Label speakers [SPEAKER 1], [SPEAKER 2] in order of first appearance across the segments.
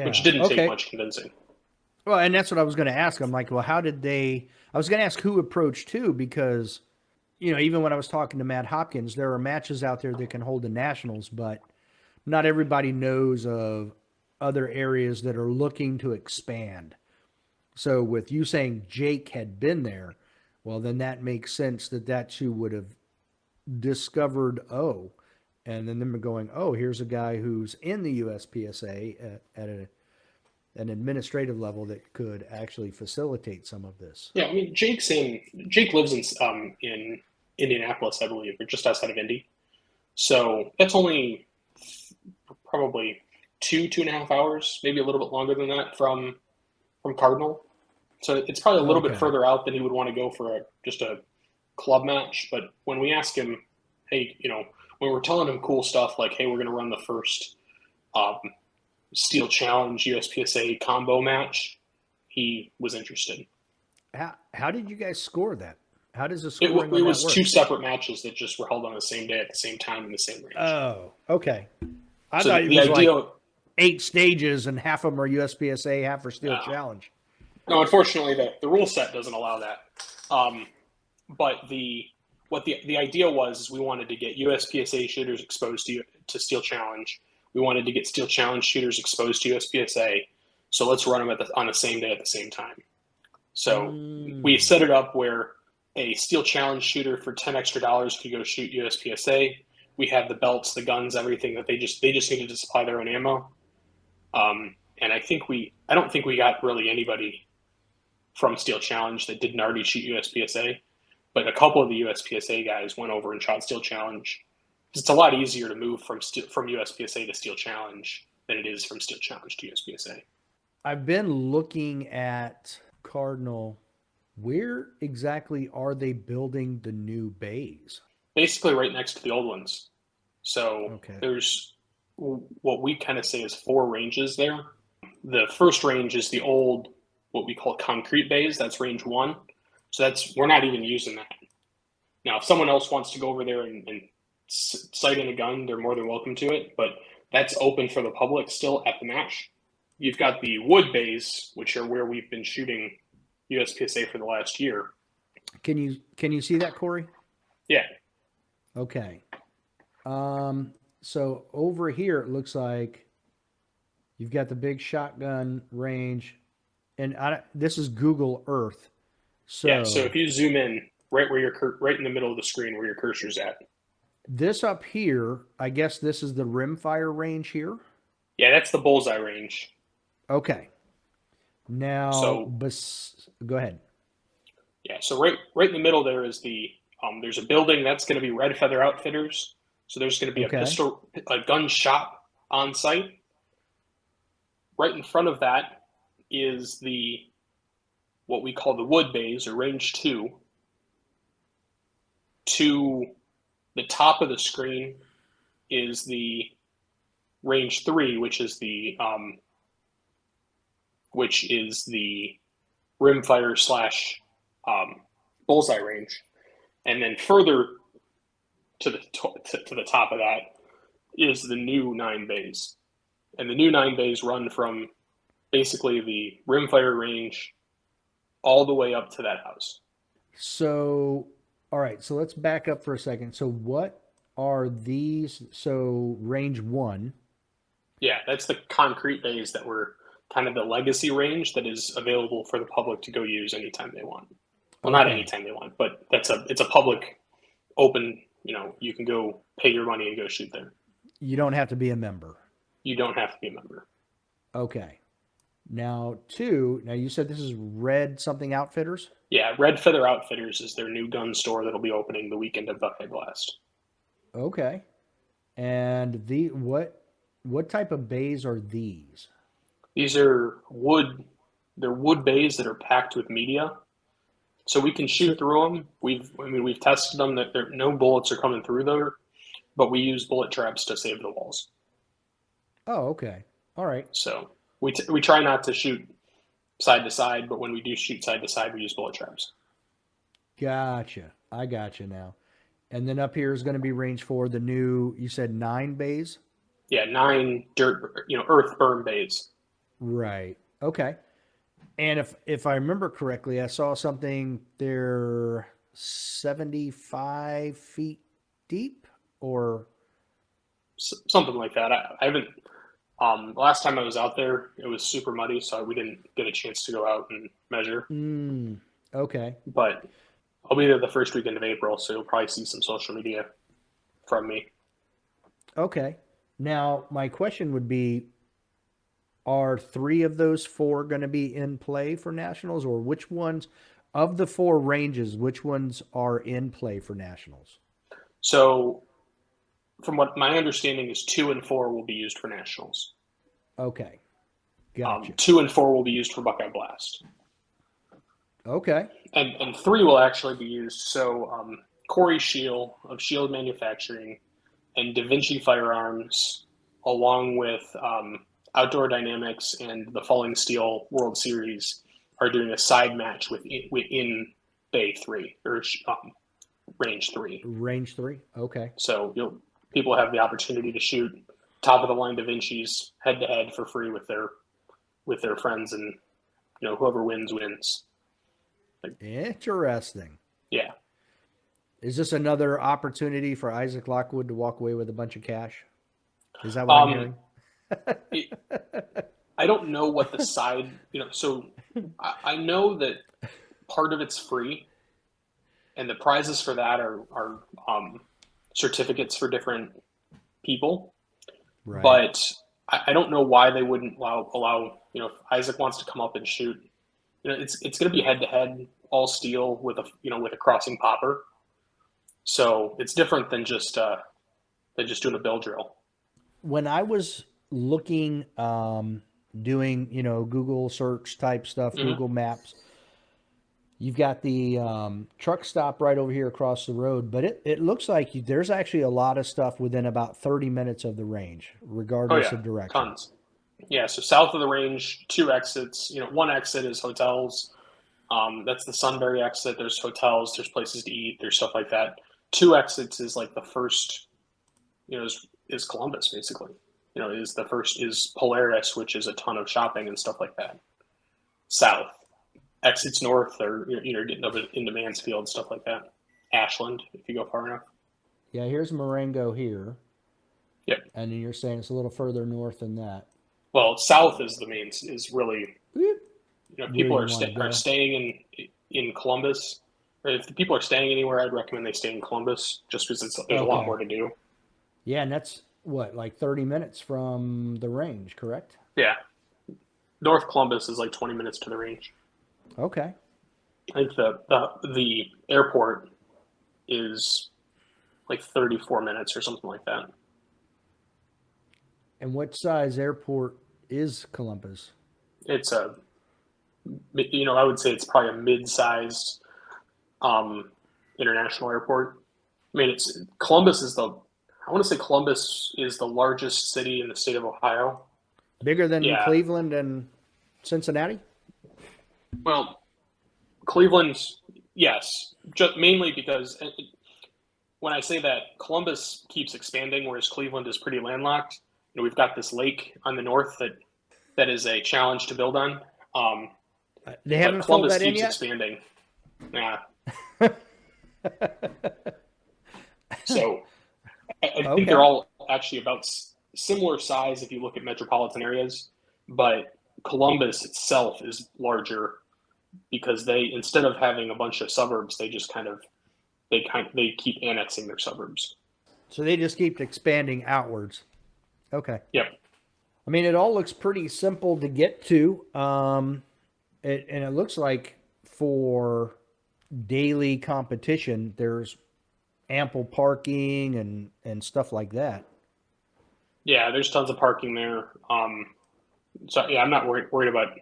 [SPEAKER 1] which
[SPEAKER 2] Yeah.
[SPEAKER 1] didn't take
[SPEAKER 2] Okay.
[SPEAKER 1] much convincing.
[SPEAKER 2] Well, and that's what I was going to ask. I'm like, well, how did they? I was going to ask who approached who because, even when I was talking to Matt Hopkins, there are matches out there that can hold the nationals, but not everybody knows of other areas that are looking to expand. So with you saying Jake had been there, well, then that makes sense that that's who would have discovered and then them going, here's a guy who's in the USPSA at an administrative level that could actually facilitate some of this.
[SPEAKER 1] Yeah, I mean, Jake lives in Indianapolis, I believe, or just outside of Indy. So that's only probably 2.5 hours, maybe a little bit longer than that from Cardinal. So it's probably a little bit
[SPEAKER 2] Okay.
[SPEAKER 1] further out than he would want to go for just a club match. But when we ask him, hey, when we're telling him cool stuff like, hey, we're going to run the first um, Steel Challenge USPSA combo match, he was interested.
[SPEAKER 2] How did you guys score that? How does the
[SPEAKER 1] It,
[SPEAKER 2] scoring
[SPEAKER 1] it
[SPEAKER 2] on that
[SPEAKER 1] was two
[SPEAKER 2] work?
[SPEAKER 1] separate matches that just were held on the same day at the same time in the same range.
[SPEAKER 2] Oh, okay. I
[SPEAKER 1] So
[SPEAKER 2] thought it
[SPEAKER 1] the
[SPEAKER 2] was like
[SPEAKER 1] idea,
[SPEAKER 2] 8 stages and half of them are USPSA, half are Steel
[SPEAKER 1] uh,
[SPEAKER 2] Challenge.
[SPEAKER 1] no, unfortunately, the rule set doesn't allow that. Um, but the idea was is we wanted to get USPSA shooters exposed to Steel Challenge. We wanted to get Steel Challenge shooters exposed to USPSA. So let's run them on the same day at the same time. So we
[SPEAKER 2] Mm.
[SPEAKER 1] set it up where a Steel Challenge shooter for $10 extra could go shoot USPSA. We have the belts, the guns, everything that they just needed to supply their own ammo. And I don't think we got really anybody from Steel Challenge that didn't already shoot USPSA, but a couple of the USPSA guys went over and shot Steel Challenge. It's a lot easier to move from USPSA to Steel Challenge than it is from Steel Challenge to USPSA.
[SPEAKER 2] I've been looking at Cardinal. Where exactly are they building the new bays?
[SPEAKER 1] Basically, right next to the old ones. So
[SPEAKER 2] Okay.
[SPEAKER 1] there's what we kind of say is four ranges there. The first range is the old, what we call concrete bays. That's range one. So we're not even using that. Now, if someone else wants to go over there and sight in a gun, they're more than welcome to it. But that's open for the public still at the match. You've got the wood bays, which are where we've been shooting USPSA for the last year.
[SPEAKER 2] Can you see that, Corey?
[SPEAKER 1] Yeah,
[SPEAKER 2] Okay. So over here it looks like you've got the big shotgun range, and this is Google Earth.
[SPEAKER 1] yeah. So
[SPEAKER 2] So
[SPEAKER 1] if you zoom in, right where right in the middle of the screen where your cursor's at,
[SPEAKER 2] this up here, I guess this is the rimfire range here.
[SPEAKER 1] yeah, that's the bullseye range.
[SPEAKER 2] Okay. Now,
[SPEAKER 1] So
[SPEAKER 2] go ahead.
[SPEAKER 1] yeah, so right in the middle there is there's a building that's going to be Red Feather Outfitters. So there's going to be
[SPEAKER 2] Okay.
[SPEAKER 1] a gun shop on site. Right in front of that is the what we call the wood bays or range two. To the top of the screen is the range three, which is the rimfire slash um, bullseye range, and then further to the top of that is the new 9 bays, and the new 9 bays run from basically the rimfire range all the way up to that house.
[SPEAKER 2] So, all right. So let's back up for a second. So, what are these? So, range one.
[SPEAKER 1] Yeah, that's the concrete bays that were kind of the legacy range that is available for the public to go use anytime they want. Well, not
[SPEAKER 2] Okay.
[SPEAKER 1] anytime they want, but it's a public open. You can go pay your money and go shoot there.
[SPEAKER 2] You don't have to be a member.
[SPEAKER 1] You don't have to be a member.
[SPEAKER 2] Okay. Now, two. Now, you said this is Red something Outfitters.
[SPEAKER 1] Yeah, Red Feather Outfitters is their new gun store that'll be opening the weekend of Buckeye Blast.
[SPEAKER 2] Okay. And what type of bays are these?
[SPEAKER 1] These are wood. They're wood bays that are packed with media, so we can
[SPEAKER 2] So,
[SPEAKER 1] shoot through them. We've tested them that no bullets are coming through there, but we use bullet traps to save the walls.
[SPEAKER 2] oh, okay. All right.
[SPEAKER 1] So we try not to shoot side to side, but when we do shoot side to side, we use bullet traps.
[SPEAKER 2] Gotcha. I gotcha now. And then up here is going to be range four, the new, you said 9 bays?
[SPEAKER 1] Yeah, 9 dirt, earth berm bays.
[SPEAKER 2] Right. Okay. And if I remember correctly, I saw something they're 75 feet deep or
[SPEAKER 1] Something like that. I haven't. Last time I was out there, it was super muddy, so we didn't get a chance to go out and measure.
[SPEAKER 2] mm, okay.
[SPEAKER 1] But I'll be there the first weekend of April, so you'll probably see some social media from me.
[SPEAKER 2] Okay. Now, my question would be, are three of those four going to be in play for nationals, or which ones of the four ranges, which ones are in play for nationals?
[SPEAKER 1] So, from what my understanding is, 2 and 4 will be used for nationals.
[SPEAKER 2] Okay. Gotcha.
[SPEAKER 1] 2 and 4 will be used for Buckeye Blast,
[SPEAKER 2] Okay.
[SPEAKER 1] and 3 will actually be used. So, Khory Shield of Shield Manufacturing and Da Vinci Firearms, along with Outdoor Dynamics and the Falling Steel World Series, are doing a side match within Bay 3 or Range 3.
[SPEAKER 2] Range three. Okay.
[SPEAKER 1] So people have the opportunity to shoot top of the line Da Vinci's head to head for free with their friends, and whoever wins wins. Like,
[SPEAKER 2] Interesting.
[SPEAKER 1] yeah.
[SPEAKER 2] Is this another opportunity for Isaac Lockwood to walk away with a bunch of cash? Is that what I'm
[SPEAKER 1] Um,
[SPEAKER 2] hearing?
[SPEAKER 1] it, I don't know what the side, so I know that part of it's free, and the prizes for that are certificates for different people.
[SPEAKER 2] Right.
[SPEAKER 1] But I don't know why they wouldn't allow if Isaac wants to come up and shoot. It's going to be head to head, all steel with a crossing popper. So it's different than just doing a bill drill.
[SPEAKER 2] When I was looking, doing, Google search type stuff,
[SPEAKER 1] Mm-hmm.
[SPEAKER 2] Google Maps, you've got the truck stop right over here across the road, but it looks like there's actually a lot of stuff within about 30 minutes of the range,
[SPEAKER 1] Oh
[SPEAKER 2] regardless
[SPEAKER 1] yeah,
[SPEAKER 2] of direction.
[SPEAKER 1] tons. Yeah, so south of the range, 2 exits. One exit is hotels. That's the Sunbury exit. There's hotels. There's places to eat. There's stuff like that. 2 exits is like the first. Is Columbus basically. Is the first is Polaris, which is a ton of shopping and stuff like that. South exits north are getting up into Mansfield, stuff like that. Ashland, if you go far enough.
[SPEAKER 2] Yeah, here's Marengo here,
[SPEAKER 1] Yep.
[SPEAKER 2] and then you're saying it's a little further north than that.
[SPEAKER 1] Well, south is the main is really
[SPEAKER 2] Where
[SPEAKER 1] people
[SPEAKER 2] you
[SPEAKER 1] are
[SPEAKER 2] want to
[SPEAKER 1] are
[SPEAKER 2] go.
[SPEAKER 1] staying in Columbus. Or if the people are staying anywhere, I'd recommend they stay in Columbus just because there's a lot
[SPEAKER 2] Okay.
[SPEAKER 1] more to do.
[SPEAKER 2] Yeah, and that's what, like 30 minutes from the range, correct?
[SPEAKER 1] Yeah, North Columbus is like 20 minutes to the range.
[SPEAKER 2] Okay.
[SPEAKER 1] I think the airport is like 34 minutes or something like that.
[SPEAKER 2] And what size airport is Columbus?
[SPEAKER 1] It's I would say it's probably a mid-sized um, international airport. I mean, I want to say Columbus is the largest city in the state of Ohio.
[SPEAKER 2] Bigger than
[SPEAKER 1] Yeah.
[SPEAKER 2] Cleveland and Cincinnati?
[SPEAKER 1] Well, Cleveland, yes, just mainly because when I say that Columbus keeps expanding, whereas Cleveland is pretty landlocked. We've got this lake on the north that is a challenge to build on. Um,
[SPEAKER 2] They
[SPEAKER 1] but
[SPEAKER 2] haven't filled
[SPEAKER 1] Columbus
[SPEAKER 2] that in
[SPEAKER 1] keeps
[SPEAKER 2] yet?
[SPEAKER 1] expanding. Yeah. So I think they're
[SPEAKER 2] Okay.
[SPEAKER 1] all actually about similar size if you look at metropolitan areas, but Columbus itself is larger because they instead of having a bunch of suburbs, they just they keep annexing their suburbs.
[SPEAKER 2] So they just keep expanding outwards. Okay.
[SPEAKER 1] Yep.
[SPEAKER 2] I mean, it all looks pretty simple to get to. And it looks like for daily competition, there's ample parking and stuff like that.
[SPEAKER 1] Yeah, there's tons of parking there. So yeah, I'm not worried about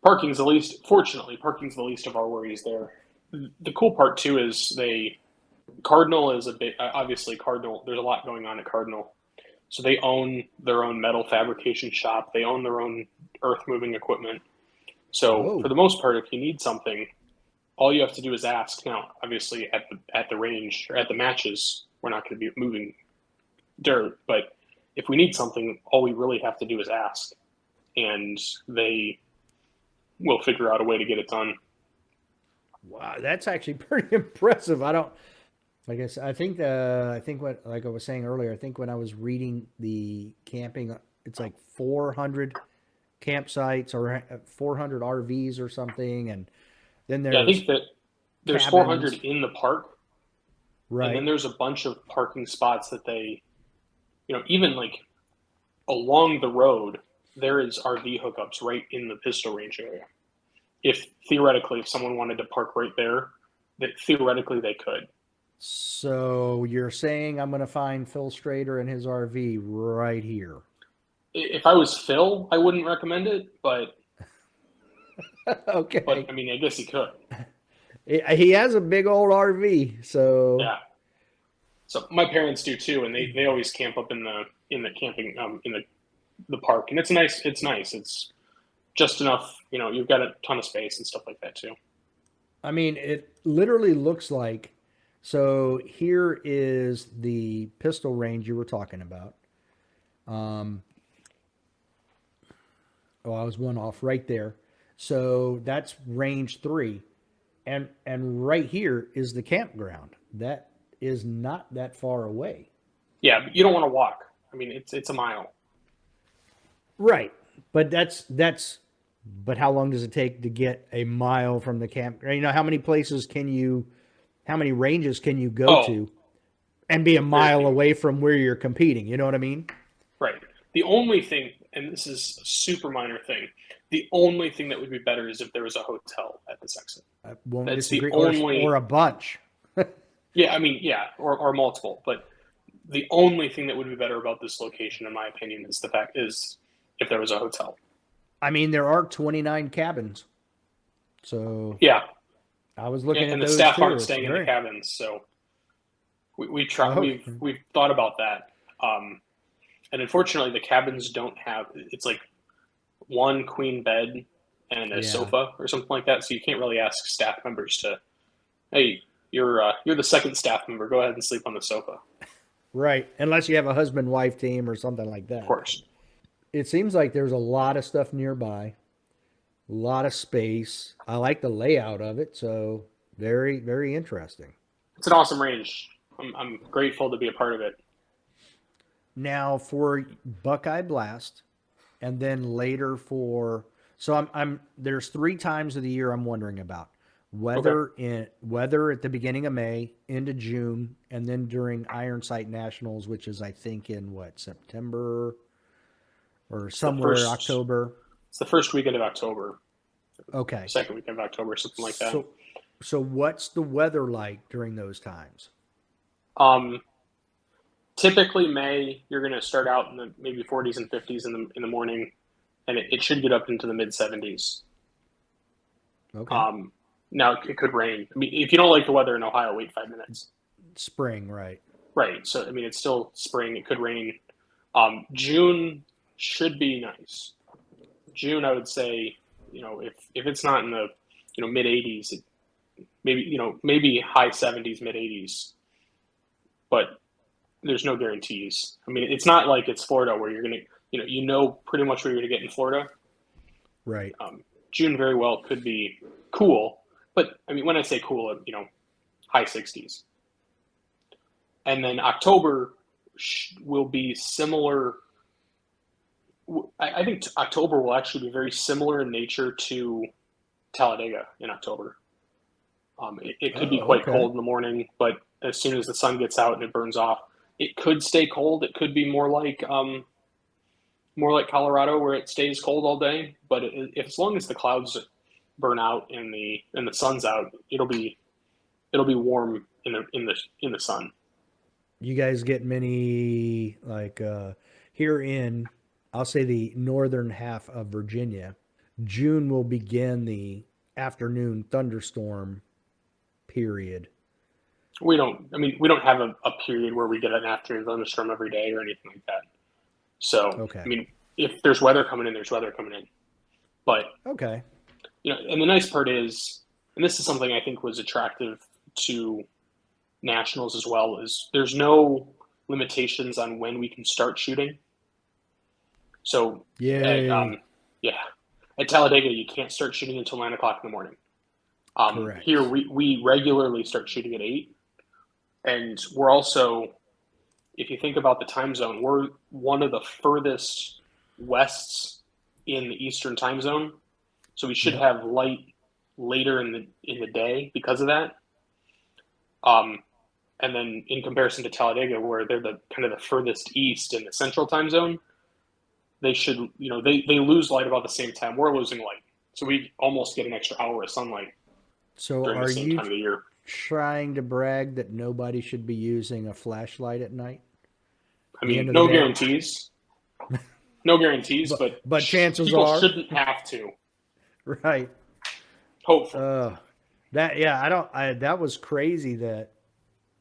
[SPEAKER 1] parking's the least. Fortunately, parking's the least of our worries there. The cool part too is Cardinal is a bit obviously Cardinal. There's a lot going on at Cardinal, so they own their own metal fabrication shop. They own their own earth moving equipment. So for
[SPEAKER 2] Whoa.
[SPEAKER 1] the most part, if you need something, all you have to do is ask. Now, obviously, at the range or at the matches, we're not going to be moving dirt, but if we need something, all we really have to do is ask, and they will figure out a way to get it done.
[SPEAKER 2] Wow, that's actually pretty impressive. I don't. Like I think what like I was saying earlier. I think when I was reading the camping, it's like 400 campsites or 400 RVs or something, and then
[SPEAKER 1] Yeah, I
[SPEAKER 2] there's
[SPEAKER 1] think that there's 400
[SPEAKER 2] cabins.
[SPEAKER 1] in the park, and then
[SPEAKER 2] Right.
[SPEAKER 1] there's a bunch of parking spots that they, even like along the road, there is RV hookups right in the pistol range area. If theoretically, if someone wanted to park right there, that theoretically they could.
[SPEAKER 2] So you're saying I'm going to find Phil Strader and his RV right here.
[SPEAKER 1] If I was Phil, I wouldn't recommend it, but
[SPEAKER 2] Okay.
[SPEAKER 1] I mean, I guess he could.
[SPEAKER 2] He has a big old RV, so
[SPEAKER 1] Yeah. So my parents do too, and they always camp up in the camping in the park, and it's nice. It's just enough, you've got a ton of space and stuff like that too.
[SPEAKER 2] I mean, it literally looks like. So here is the pistol range you were talking about. Um, oh, I was one off right there. So that's range 3, and right here is the campground. That is not that far away.
[SPEAKER 1] Yeah, but you don't want to walk. I mean, it's a mile.
[SPEAKER 2] Right, but that's. But how long does it take to get a mile from the camp? You know, how many places can you, how many ranges can you go
[SPEAKER 1] Oh,
[SPEAKER 2] to and be a
[SPEAKER 1] very
[SPEAKER 2] mile
[SPEAKER 1] few.
[SPEAKER 2] away from where you're competing? You know what I mean?
[SPEAKER 1] Right. The only thing, and this is a super minor thing, the only thing that would be better is if there was a hotel at this exit.
[SPEAKER 2] I won't
[SPEAKER 1] That's the
[SPEAKER 2] disagree. Or
[SPEAKER 1] only,
[SPEAKER 2] a bunch.
[SPEAKER 1] yeah, I mean, yeah, or multiple, but the only thing that would be better about this location, in my opinion, is the fact is if there was a hotel.
[SPEAKER 2] I mean, there are 29 cabins, so
[SPEAKER 1] Yeah,
[SPEAKER 2] I was
[SPEAKER 1] yeah,
[SPEAKER 2] looking at
[SPEAKER 1] and the
[SPEAKER 2] those
[SPEAKER 1] staff
[SPEAKER 2] too.
[SPEAKER 1] aren't
[SPEAKER 2] It's
[SPEAKER 1] staying in the
[SPEAKER 2] very
[SPEAKER 1] cabins, so we try
[SPEAKER 2] oh
[SPEAKER 1] we've thought about that, and unfortunately the cabins don't have. It's like one queen bed and a
[SPEAKER 2] yeah,
[SPEAKER 1] sofa or something like that, so you can't really ask staff members to, hey, you're the second staff member, go ahead and sleep on the sofa.
[SPEAKER 2] right. Unless you have a husband wife team or something like
[SPEAKER 1] Of
[SPEAKER 2] that.
[SPEAKER 1] course,
[SPEAKER 2] It seems like there's a lot of stuff nearby, a lot of space. I like the layout of it, so very interesting.
[SPEAKER 1] it's an awesome range. I'm grateful to be a part of it.
[SPEAKER 2] Now for Buckeye Blast, and then later for so I'm there's 3 times of the year I'm wondering about
[SPEAKER 1] Okay.
[SPEAKER 2] weather at the beginning of May into June, and then during Iron Sight Nationals, which is I think in what September or
[SPEAKER 1] It's the
[SPEAKER 2] somewhere
[SPEAKER 1] first
[SPEAKER 2] October.
[SPEAKER 1] it's the first weekend of October,
[SPEAKER 2] Okay,
[SPEAKER 1] second weekend of October, something like that.
[SPEAKER 2] so so what's the weather like during those times?
[SPEAKER 1] Um, Typically May, you're going to start out in the maybe 40s and 50s in the morning, and it should get up into the mid 70s.
[SPEAKER 2] Okay,
[SPEAKER 1] Um, Now it could rain. I mean, if you don't like the weather in Ohio, wait 5 minutes.
[SPEAKER 2] spring, right?
[SPEAKER 1] Right. So I mean, it's still spring. It could rain. June should be nice. June, I would say, if it's not in the mid 80s, maybe maybe high 70s, mid 80s, but there's no guarantees. I mean, it's not like it's Florida where you're gonna pretty much what you're gonna get in Florida.
[SPEAKER 2] Right.
[SPEAKER 1] June very well could be cool, but I mean, when I say cool, high 60s, and then October will be similar. I think October will actually be very similar in nature to Talladega in October. It could be
[SPEAKER 2] Oh,
[SPEAKER 1] quite
[SPEAKER 2] okay.
[SPEAKER 1] cold in the morning, but as soon as the sun gets out and it burns off, it could stay cold. It could be more like Colorado where it stays cold all day. But if as long as the clouds burn out and the sun's out, it'll be warm in the sun.
[SPEAKER 2] You guys get many like here in I'll say the northern half of Virginia. June will begin the afternoon thunderstorm period.
[SPEAKER 1] We don't. I mean, we don't have a period where we get an afternoon thunderstorm every day or anything like that. So, I
[SPEAKER 2] Okay.
[SPEAKER 1] mean, if there's weather coming in, there's weather coming in. But
[SPEAKER 2] Okay.
[SPEAKER 1] and the nice part is, and this is something I think was attractive to nationals as well, is there's no limitations on when we can start shooting. So, at
[SPEAKER 2] Yay.
[SPEAKER 1] Yeah. At Talladega, you can't start shooting until 9 o'clock in the morning. Here,
[SPEAKER 2] Correct.
[SPEAKER 1] we regularly start shooting at 8. And we're also, if you think about the time zone, we're one of the furthest wests in the Eastern time zone. So we should
[SPEAKER 2] Yep.
[SPEAKER 1] have light later in the day because of that. Um, and then in comparison to Talladega, where they're the kind of the furthest east in the Central time zone, they should, they lose light about the same time we're losing light. So we almost get an extra hour of sunlight
[SPEAKER 2] So
[SPEAKER 1] during the
[SPEAKER 2] are
[SPEAKER 1] same
[SPEAKER 2] you
[SPEAKER 1] time of the year.
[SPEAKER 2] trying to brag that nobody should be using a flashlight at night?
[SPEAKER 1] I
[SPEAKER 2] At the
[SPEAKER 1] mean,
[SPEAKER 2] end of the
[SPEAKER 1] no
[SPEAKER 2] day,
[SPEAKER 1] guarantees, no guarantees, but
[SPEAKER 2] but chances
[SPEAKER 1] people
[SPEAKER 2] are,
[SPEAKER 1] shouldn't have to.
[SPEAKER 2] right?
[SPEAKER 1] Hopefully,
[SPEAKER 2] That yeah, I don't. I that was crazy that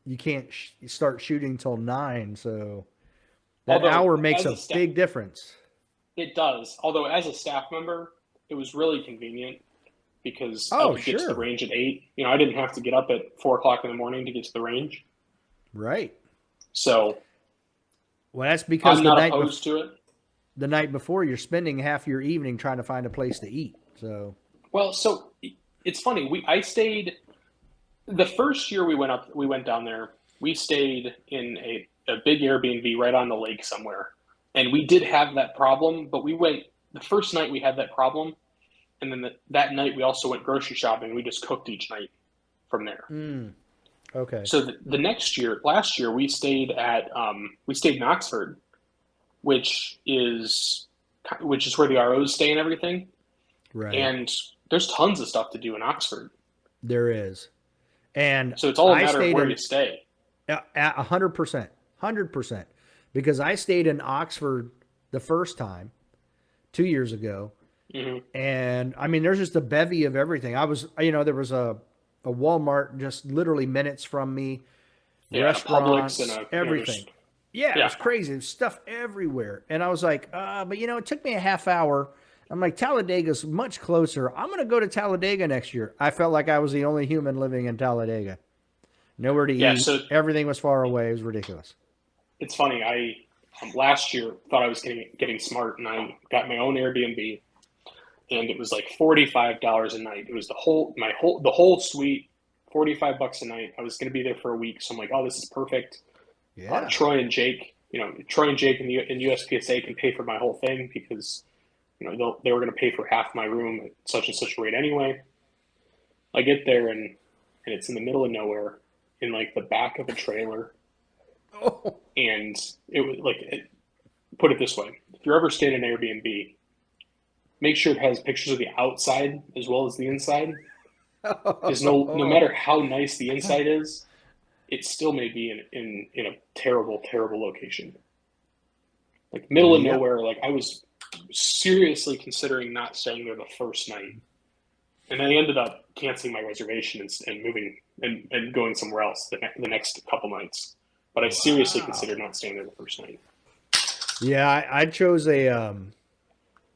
[SPEAKER 2] you can't start shooting till 9. So that
[SPEAKER 1] although
[SPEAKER 2] hour makes
[SPEAKER 1] as
[SPEAKER 2] a
[SPEAKER 1] a staff,
[SPEAKER 2] big difference.
[SPEAKER 1] it does. Although as a staff member, it was really convenient because I
[SPEAKER 2] Oh,
[SPEAKER 1] could get to the
[SPEAKER 2] sure,
[SPEAKER 1] range at 8. I didn't have to get up at 4 o'clock in the morning to get to the range.
[SPEAKER 2] right.
[SPEAKER 1] So
[SPEAKER 2] Well, that's because
[SPEAKER 1] I'm not opposed to it.
[SPEAKER 2] the night before you're spending half your evening trying to find a place to eat. So
[SPEAKER 1] Well, so it's funny. I stayed the first year we went down there. We stayed in a big Airbnb right on the lake somewhere, and we did have that problem. But we went the first night we had that problem, and then that night we also went grocery shopping. We just cooked each night from there.
[SPEAKER 2] okay,
[SPEAKER 1] So the next year, last year, we stayed in Oxford, which is which is where the ROs stay and everything.
[SPEAKER 2] right.
[SPEAKER 1] And there's tons of stuff to do in Oxford.
[SPEAKER 2] There is, and
[SPEAKER 1] So it's all a
[SPEAKER 2] I
[SPEAKER 1] matter of
[SPEAKER 2] stayed
[SPEAKER 1] where
[SPEAKER 2] in
[SPEAKER 1] you stay.
[SPEAKER 2] at 100%, 100%, because I stayed in Oxford the first time 2 years ago.
[SPEAKER 1] Hmm.
[SPEAKER 2] And I mean, there's just a bevy of everything. There was a Walmart just literally minutes from me,
[SPEAKER 1] Yeah, and a Publix and
[SPEAKER 2] restaurants,
[SPEAKER 1] a
[SPEAKER 2] everything.
[SPEAKER 1] there's
[SPEAKER 2] Yeah, it
[SPEAKER 1] yeah,
[SPEAKER 2] was crazy. There's stuff everywhere. And I was like, but it took me a half hour. I'm like, Talladega's much closer. I'm going to go to Talladega next year. I felt like I was the only human living in Talladega. Nowhere to
[SPEAKER 1] yeah.
[SPEAKER 2] eat.
[SPEAKER 1] So
[SPEAKER 2] Everything was far away. It was ridiculous.
[SPEAKER 1] it's funny. I last year thought I was getting smart, and I got my own Airbnb, and it was like $45 a night. It was the whole suite, $45 a night. I was going to be there for a week, so I'm like, oh, this is perfect.
[SPEAKER 2] Yeah.
[SPEAKER 1] Troy and Jake in USPSA can pay for my whole thing because they were going to pay for half my room at such and such a rate anyway. I get there and it's in the middle of nowhere, in like the back of a trailer,
[SPEAKER 2] Oh.
[SPEAKER 1] and it was put it this way: if you're ever staying in an Airbnb, make sure it has pictures of the outside as well as the inside, because no matter how nice the inside is, it still may be in a terrible location, like middle of
[SPEAKER 2] Yep.
[SPEAKER 1] nowhere. Like I was seriously considering not staying there the first night, and I ended up canceling my reservation and moving and going somewhere else the next couple nights. But I seriously
[SPEAKER 2] Wow.
[SPEAKER 1] considered not staying there the first night.
[SPEAKER 2] Yeah, I chose a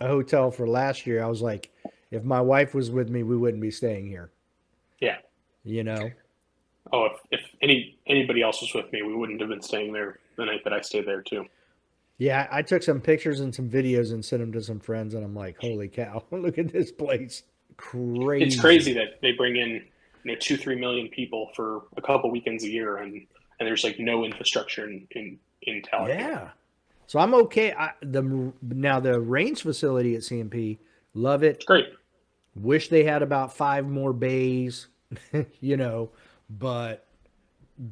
[SPEAKER 2] hotel for last year. I was like, if my wife was with me, we wouldn't be staying here.
[SPEAKER 1] Yeah.
[SPEAKER 2] You know?
[SPEAKER 1] Oh, if anybody else was with me, we wouldn't have been staying there the night that I stayed there too.
[SPEAKER 2] Yeah, I took some pictures and some videos and sent them to some friends, and I'm like, holy cow, look at this place.
[SPEAKER 1] It's crazy
[SPEAKER 2] Crazy.
[SPEAKER 1] that they bring in 2-3 million people for a couple weekends a year, and there's like no infrastructure in Talladega.
[SPEAKER 2] Yeah. So I'm okay. Now the range facility at CMP, love
[SPEAKER 1] It's
[SPEAKER 2] it.
[SPEAKER 1] great.
[SPEAKER 2] Wish they had about 5 more bays, you know, but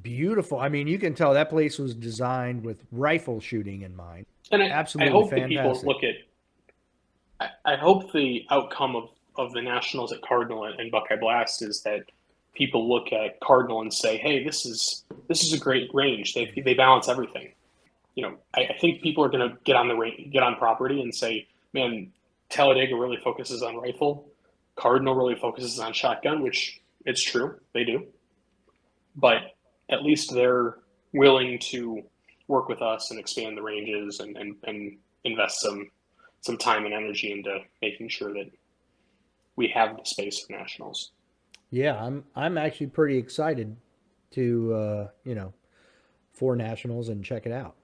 [SPEAKER 2] beautiful. I mean, you can tell that place was designed with rifle shooting in mind.
[SPEAKER 1] And I
[SPEAKER 2] Absolutely
[SPEAKER 1] hope that people
[SPEAKER 2] fantastic.
[SPEAKER 1] look at. I hope the outcome of the Nationals at Cardinal and Buckeye Blast is that people look at Cardinal and say, "Hey, this is a great range. They balance everything." I think people are going to get on property and say, "Man, Talladega really focuses on rifle. Cardinal really focuses on shotgun," which it's true, they do. But at least they're willing to work with us and expand the ranges and invest some time and energy into making sure that we have the space for nationals.
[SPEAKER 2] Yeah, I'm actually pretty excited to for nationals and check it out.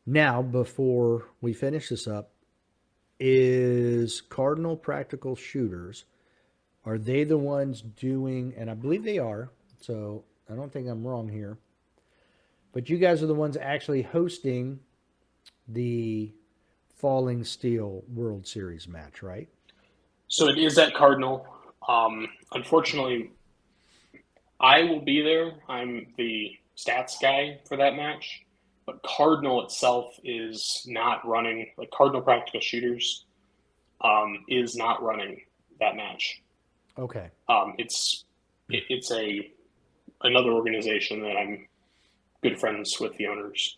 [SPEAKER 2] Now, before we finish this up, is Cardinal Practical Shooters, are they the ones doing, and I believe they are, so I don't think I'm wrong here, but you guys are the ones actually hosting the Falling Steel World Series match, right?
[SPEAKER 1] So it is at Cardinal. Unfortunately, I will be there. I'm the stats guy for that match, but Cardinal itself is not running. Like Cardinal Practical Shooters is not running that match.
[SPEAKER 2] Okay.
[SPEAKER 1] It's a another organization that I'm good friends with the owners.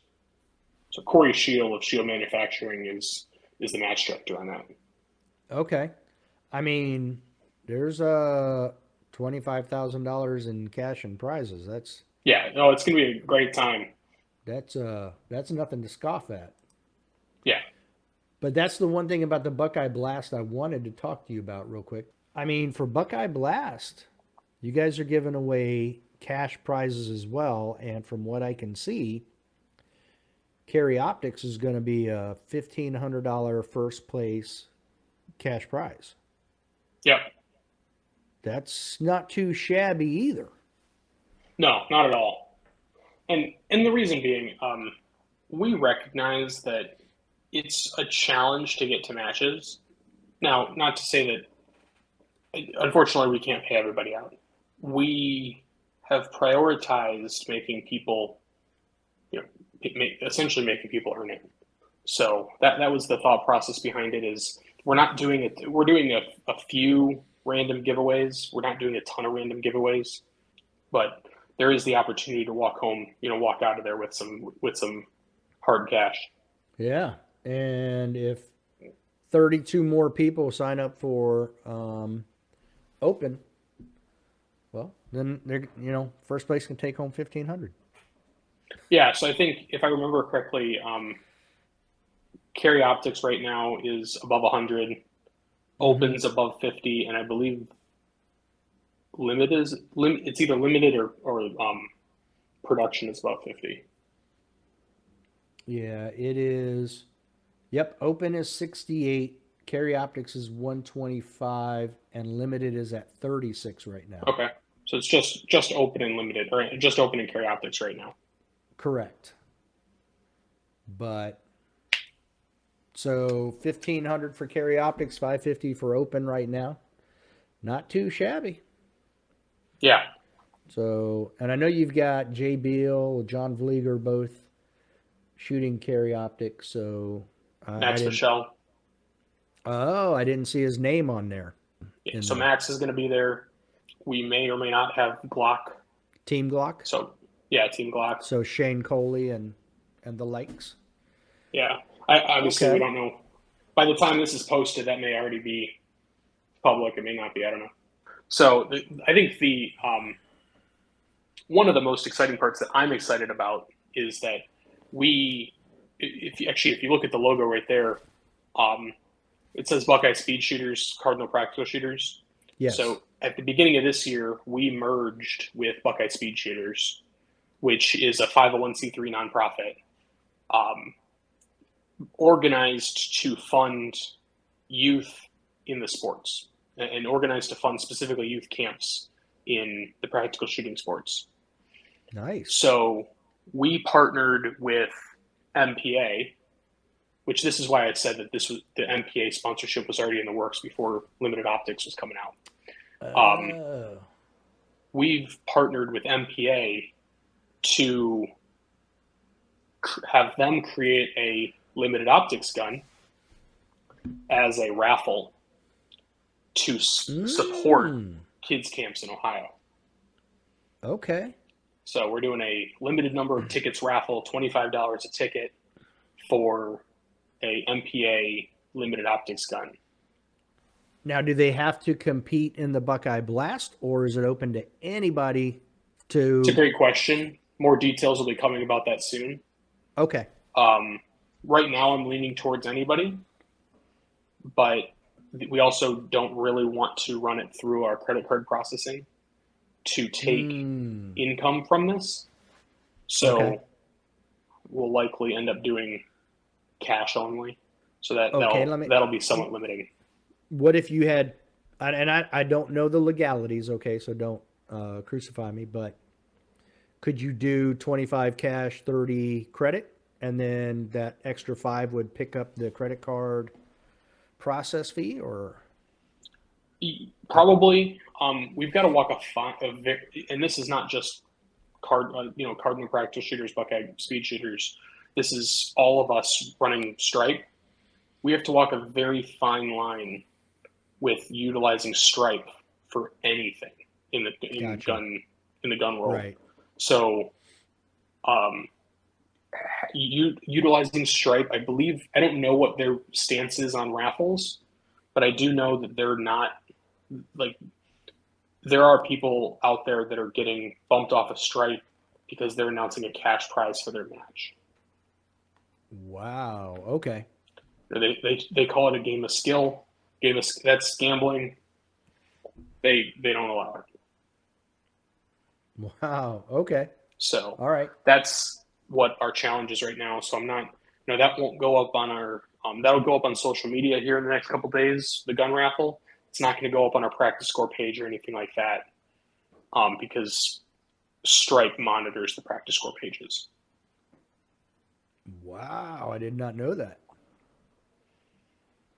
[SPEAKER 1] So Khory Shield of Shield Manufacturing is the match director on that.
[SPEAKER 2] Okay. I mean, there's $25,000 in cash and prizes.
[SPEAKER 1] Yeah, no, it's gonna be a great time.
[SPEAKER 2] That's nothing to scoff at.
[SPEAKER 1] Yeah,
[SPEAKER 2] But that's the one thing about the Buckeye Blast I wanted to talk to you about real quick. I mean, for Buckeye Blast, you guys are giving away cash prizes as well, and from what I can see, Carry Optics is going to be a $1,500 first place cash prize.
[SPEAKER 1] yep.
[SPEAKER 2] That's not too shabby either.
[SPEAKER 1] No, not at all. And the reason being, we recognize that it's a challenge to get to matches. Now, not to say that, unfortunately, we can't pay everybody out. We have prioritized making people, you know, essentially making people earn it. So that was the thought process behind it. Is we're not doing it. We're doing a few random giveaways. We're not doing a ton of random giveaways, but there is the opportunity to walk home, walk out of there with some hard cash.
[SPEAKER 2] Yeah. And if 32 more people sign up for open, well, then they're, first place can take home 1,500.
[SPEAKER 1] Yeah, so I think if I remember correctly, Carry Optics right now is above 100, Opens above 50, and I believe it's either limited or production is above 50.
[SPEAKER 2] Yeah, it is. Yep, open is 68, Carry Optics is 125, and limited is at 36 right now.
[SPEAKER 1] Okay, so it's just open and limited, or just open and Carry Optics right now.
[SPEAKER 2] Correct. But so 1,500 for Carry Optics, 550 for open right now. Not too shabby.
[SPEAKER 1] Yeah.
[SPEAKER 2] So, and I know you've got Jay Beal, John Vlieger both shooting Carry Optics. So
[SPEAKER 1] Max Michelle.
[SPEAKER 2] Oh, I didn't see his name on there.
[SPEAKER 1] Yeah, so Max is going to be there. We may or may not have Glock.
[SPEAKER 2] Team Glock?
[SPEAKER 1] So, yeah, Team Glock.
[SPEAKER 2] So Shane Coley and the likes?
[SPEAKER 1] Yeah. Obviously, we don't know. By the time this is posted, that may already be public. It may not be. I don't know. So I think one of the most exciting parts that I'm excited about is that if you look at the logo right there, it says Buckeye Speed Shooters, Cardinal Practical Shooters.
[SPEAKER 2] Yes.
[SPEAKER 1] So at the beginning of this year, we merged with Buckeye Speed Shooters, which is a 501c3 nonprofit, organized to fund youth in the sports and organized to fund specifically youth camps in the practical shooting sports.
[SPEAKER 2] Nice.
[SPEAKER 1] So we partnered with MPA, which this is why I said that the MPA sponsorship was already in the works before Limited Optics was coming out. We've partnered with MPA to have them create a Limited Optics gun as a raffle to support kids camps in Ohio.
[SPEAKER 2] Okay.
[SPEAKER 1] So we're doing a limited number of tickets raffle, $25 a ticket for a MPA Limited Optics gun.
[SPEAKER 2] Now, do they have to compete in the Buckeye Blast, or is it open to anybody to...
[SPEAKER 1] It's a great question. More details will be coming about that soon.
[SPEAKER 2] Okay.
[SPEAKER 1] Right now I'm leaning towards anybody, but we also don't really want to run it through our credit card processing to take income from this. So we'll likely end up doing cash only. So that
[SPEAKER 2] Okay,
[SPEAKER 1] that'll be somewhat limiting.
[SPEAKER 2] what if you had, and I don't know the legalities, okay, so don't crucify me, but could you do 25 cash, 30 credit, and then that extra 5 would pick up the credit card process fee, or?
[SPEAKER 1] Probably, we've got to walk and this is not just Cardinal practice shooters, Buckeye speed shooters. This is all of us running Stripe. We have to walk a very fine line with utilizing Stripe for anything in
[SPEAKER 2] Gotcha.
[SPEAKER 1] the gun world.
[SPEAKER 2] Right.
[SPEAKER 1] So, um, utilizing Stripe, I don't know what their stance is on raffles, but I do know that they're not like there are people out there that are getting bumped off a Stripe because they're announcing a cash prize for their match.
[SPEAKER 2] Wow. Okay.
[SPEAKER 1] They call it a game of skill. That's gambling. They don't allow it.
[SPEAKER 2] Wow. Okay.
[SPEAKER 1] So
[SPEAKER 2] All right.
[SPEAKER 1] that's what our challenge is right now. So I'm not, that won't go up on our, that'll go up on social media here in the next couple of days, the gun raffle. It's not going to go up on our practice score page or anything like that, because Stripe monitors the practice score pages.
[SPEAKER 2] Wow. I did not know that.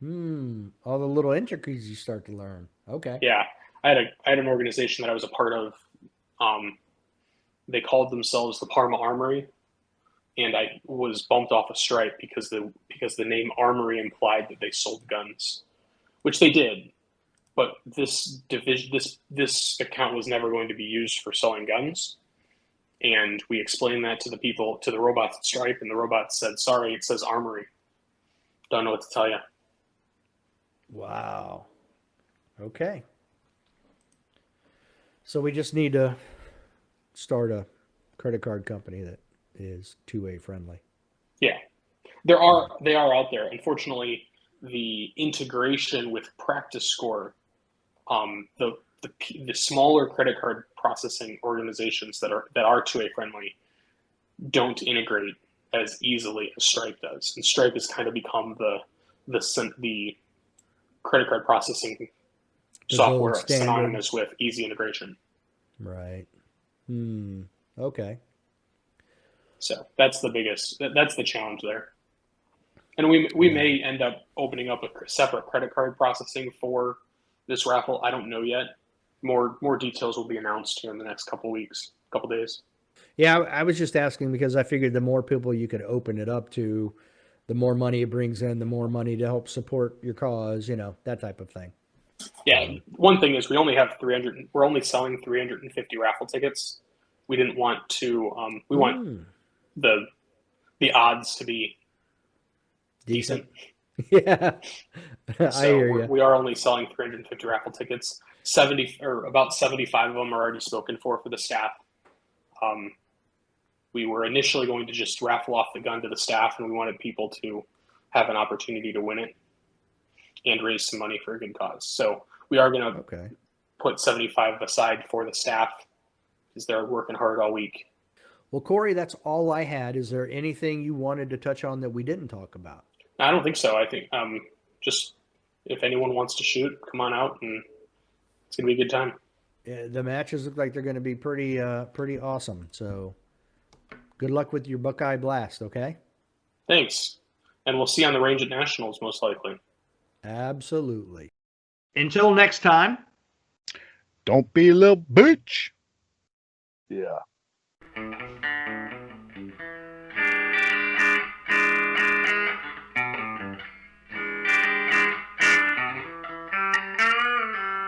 [SPEAKER 2] All the little intricacies you start to learn. Okay.
[SPEAKER 1] Yeah. I had an organization that I was a part of. They called themselves the Parma Armory, and I was bumped off a Stripe because the name Armory implied that they sold guns, which they did. But this account was never going to be used for selling guns. And we explained that to the robots at Stripe, and the robots said, "Sorry, it says Armory. Don't know what to tell you."
[SPEAKER 2] Wow. Okay. So we just need to start a credit card company that is two-way friendly.
[SPEAKER 1] Yeah, they are out there. Unfortunately, the integration with practice score, the smaller credit card processing organizations that are two-way friendly don't integrate as easily as Stripe does, and Stripe has kind of become the credit card processing software synonymous with easy integration.
[SPEAKER 2] Right. Okay.
[SPEAKER 1] So that's the challenge there. And we may end up opening up a separate credit card processing for this raffle. I don't know yet. More details will be announced here in the next couple days.
[SPEAKER 2] Yeah, I was just asking because I figured the more people you could open it up to, the more money it brings in, the more money to help support your cause, that type of thing.
[SPEAKER 1] Yeah, one thing is we only have 300. We're only selling 350 raffle tickets. We didn't want to. We want the odds to be decent.
[SPEAKER 2] Yeah,
[SPEAKER 1] So
[SPEAKER 2] I hear you.
[SPEAKER 1] We are only selling 350 raffle tickets. About 75 of them are already spoken for the staff. We were initially going to just raffle off the gun to the staff, and we wanted people to have an opportunity to win it and raise some money for a good cause. So we are going to put 75 aside for the staff because they're working hard all week.
[SPEAKER 2] Well, Khory, that's all I had. Is there anything you wanted to touch on that we didn't talk about?
[SPEAKER 1] I don't think so. I think just if anyone wants to shoot, come on out, and it's going to be a good time.
[SPEAKER 2] Yeah, the matches look like they're going to be pretty awesome. So good luck with your Buckeye Blast, okay?
[SPEAKER 1] Thanks. And we'll see you on the range at Nationals, most likely.
[SPEAKER 2] Absolutely. Until next time.
[SPEAKER 3] Don't be a little bitch.
[SPEAKER 4] Yeah.